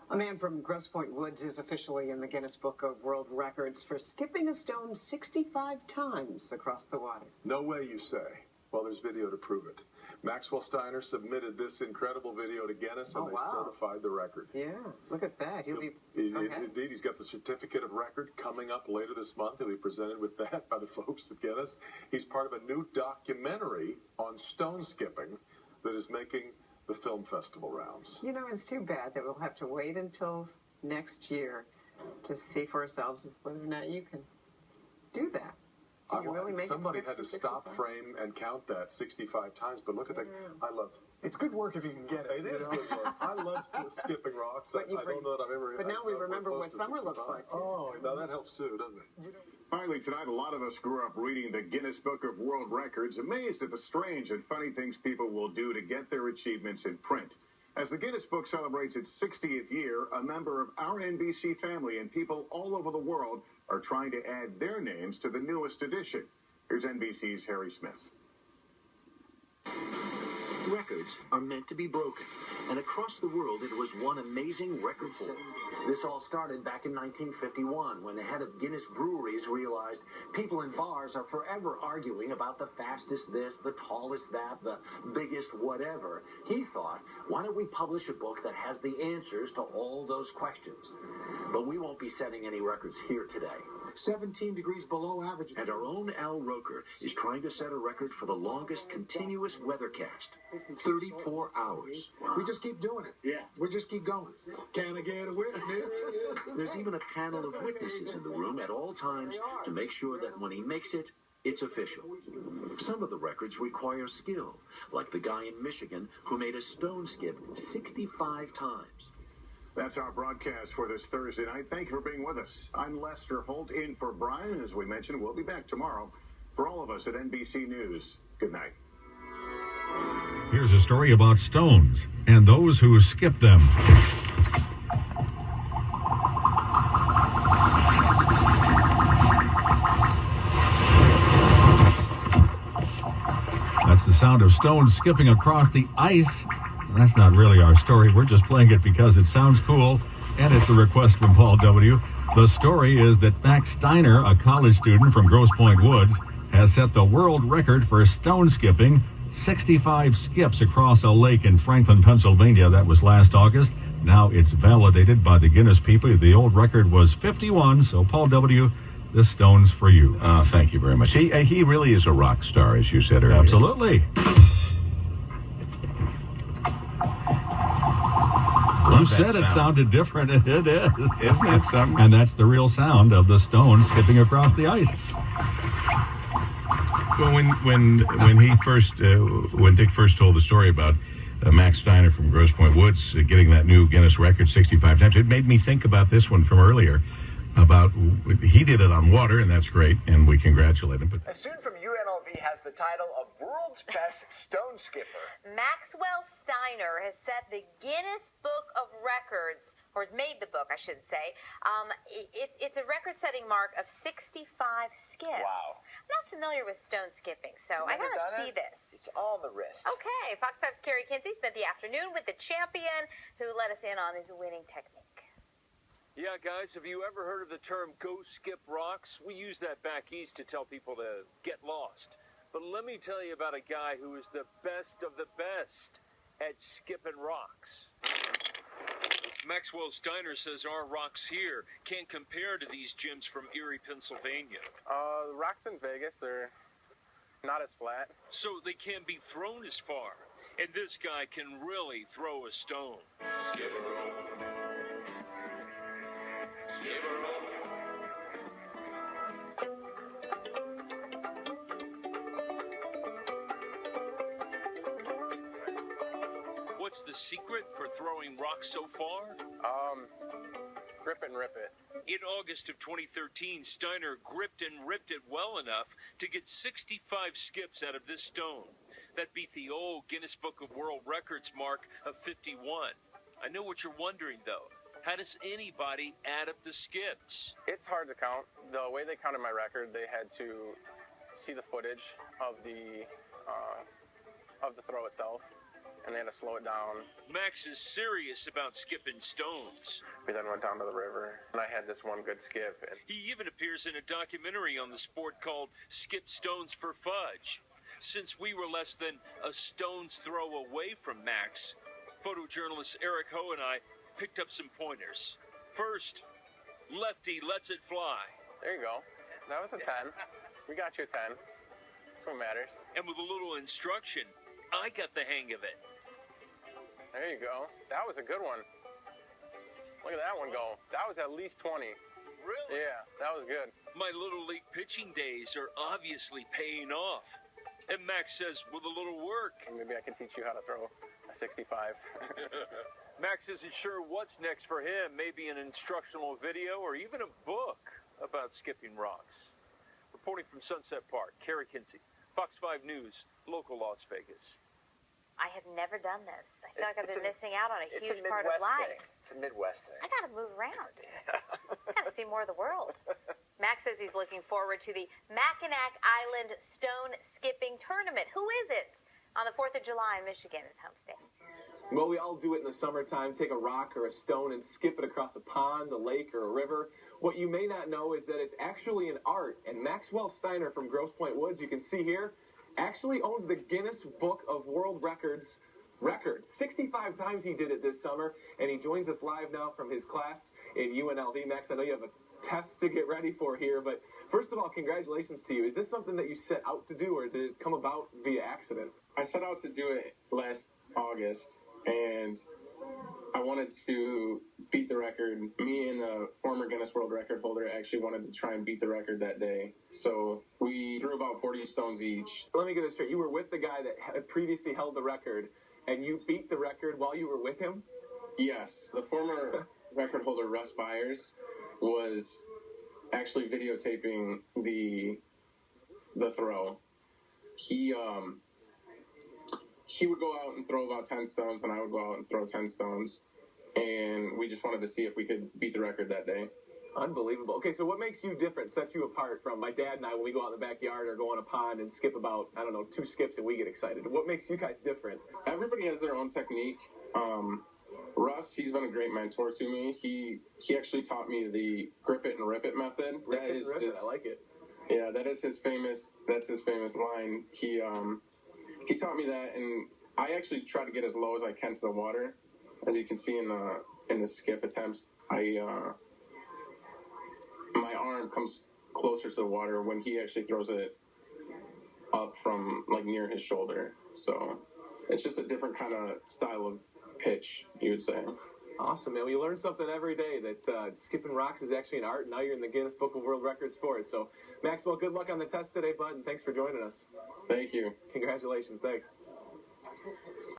A man from Grosse Pointe Woods is officially in the Guinness Book of World Records for skipping a stone 65 times across the water. No way, you say? Well, there's video to prove it. Maxwell Steiner submitted this incredible video to Guinness, and they certified the record. Yeah, look at that. Indeed, he's got the certificate of record coming up later this month. He'll be presented with that by the folks at Guinness. He's part of a new documentary on stone skipping that is making the film festival rounds. You know, it's too bad that we'll have to wait until next year to see for ourselves whether or not you can do that. Can you really make Somebody it had to 65? stop frame and count that 65 times, but look at that. I love it's good work if you can get it. It is good work. I love skipping rocks. I don't know that I've ever. But now we remember what summer looks like, too. Oh, now that helps too, doesn't it? Finally tonight, a lot of us grew up reading the Guinness Book of World Records, amazed at the strange and funny things people will do to get their achievements in print. As the Guinness Book celebrates its 60th year, a member of our NBC family and people all over the world are trying to add their names to the newest edition. Here's NBC's Harry Smith. Records are meant to be broken, and across the world it was one amazing record set. This all started back in 1951 when the head of Guinness Breweries realized people in bars are forever arguing about the fastest this, the tallest that, the biggest whatever. He thought, why don't we publish a book that has the answers to all those questions? But we won't be setting any records here today. 17 degrees below average. And our own Al Roker is trying to set a record for the longest continuous weathercast. 34 hours. Wow. We just keep doing it. Yeah. We just keep going. Can I get a witness? There's even a panel of witnesses in the room at all times to make sure that when he makes it, it's official. Some of the records require skill, like the guy in Michigan who made a stone skip 65 times. That's our broadcast for this Thursday night. Thank you for being with us. I'm Lester Holt in for Brian. As we mentioned, we'll be back tomorrow. For all of us at NBC News, good night. Here's a story about stones and those who skip them. That's the sound of stones skipping across the ice. That's not really our story. We're just playing it because it sounds cool, and it's a request from Paul W. The story is that Max Steiner, a college student from Grosse Pointe Woods, has set the world record for stone skipping, 65 skips across a lake in Franklin, Pennsylvania. That was last August. Now it's validated by the Guinness people. The old record was 51, so Paul W., this stone's for you. Thank you very much. He really is a rock star, as you said earlier. Absolutely. You said it sounded different. It is. Isn't it something? And that's the real sound of the stone skipping across the ice. Well, when Dick first told the story about Max Steiner from Grosse Pointe Woods getting that new Guinness record 65 times, it made me think about this one from earlier. About he did it on water, and that's great, and we congratulate him. But a student from UNLV has the title of World's Best Stone Skipper. Maxwell Steiner has set the Guinness Book of Records, or has made the book, I should say. It's a record-setting mark of 65 skips. Wow. I'm not familiar with stone skipping, so I gotta see this. It's on the wrist. Okay, Fox 5's Kerry Kinsey spent the afternoon with the champion who let us in on his winning technique. Yeah, guys, have you ever heard of the term go skip rocks? We use that back east to tell people to get lost. But let me tell you about a guy who is the best of the best at skipping rocks. Maxwell Steiner says our rocks here can't compare to these gyms from Erie, Pennsylvania. The rocks in Vegas, they're not as flat. So they can't be thrown as far. And this guy can really throw a stone. Skip a rope. What's the secret for throwing rocks so far? Grip it and rip it. In August of 2013, Steiner gripped and ripped it well enough to get 65 skips out of this stone. That beat the old Guinness Book of World Records mark of 51. I know what you're wondering, though. How does anybody add up the skips? It's hard to count. The way they counted my record, they had to see the footage of the throw itself, and they had to slow it down. Max is serious about skipping stones. We then went down to the river, and I had this one good skip. And He even appears in a documentary on the sport called Skip Stones for Fudge. Since we were less than a stone's throw away from Max, photojournalist Eric Ho and I picked up some pointers. First, lefty lets it fly. there you go. That was a 10. We got you a 10. That's what matters. And with a little instruction, I got the hang of it. There you go. That was a good one. Look at that one go. That was at least 20. Really? Yeah, that was good. My Little League pitching days are obviously paying off. And Max says, with a little work. Maybe I can teach you how to throw a 65. Max isn't sure what's next for him. Maybe an instructional video or even a book about skipping rocks. Reporting from Sunset Park, Carrie Kinsey, Fox 5 News, local Las Vegas. I have never done this. I feel like I've been missing out on a huge part of life. It's a Midwest thing. I gotta move around. I gotta see more of the world. Max says he's looking forward to the Mackinac Island Stone Skipping Tournament. Who is it? On the 4th of July in Michigan, his home state. Well, we all do it in the summertime. Take a rock or a stone and skip it across a pond, a lake, or a river. What you may not know is that it's actually an art. And Maxwell Steiner from Grosse Pointe Woods, you can see here, actually owns the Guinness Book of World Records. 65 times he did it this summer, and he joins us live now from his class in UNLV. Max, I know you have a test to get ready for here, but first of all, congratulations to you. Is this something that you set out to do, or did it come about via accident? I set out to do it last August, and I wanted to beat the record. Me and a former Guinness World Record holder actually wanted to try and beat the record that day. So we threw about 40 stones each. Let me get this straight. You were with the guy that had previously held the record, and you beat the record while you were with him? Yes. The former record holder, Russ Byers, was actually videotaping the throw. He would go out and throw about 10 stones, and I would go out and throw 10 stones. And we just wanted to see if we could beat the record that day. Unbelievable. Okay, so what makes you different, sets you apart from my dad and I when we go out in the backyard or go on a pond and skip about, 2 skips and we get excited? What makes you guys different? Everybody has their own technique. Russ, he's been a great mentor to me. He actually taught me the grip it and rip it method. I like it. Yeah, that's his famous line. He taught me that, and I actually try to get as low as I can to the water. As you can see in the skip attempts, my arm comes closer to the water when he actually throws it up from like near his shoulder. So it's just a different kind of style of pitch, you would say. Awesome, man. Well, you learn something every day that skipping rocks is actually an art, and now you're in the Guinness Book of World Records for it. So, Maxwell, good luck on the test today, bud, and thanks for joining us. Thank you. Congratulations. Thanks.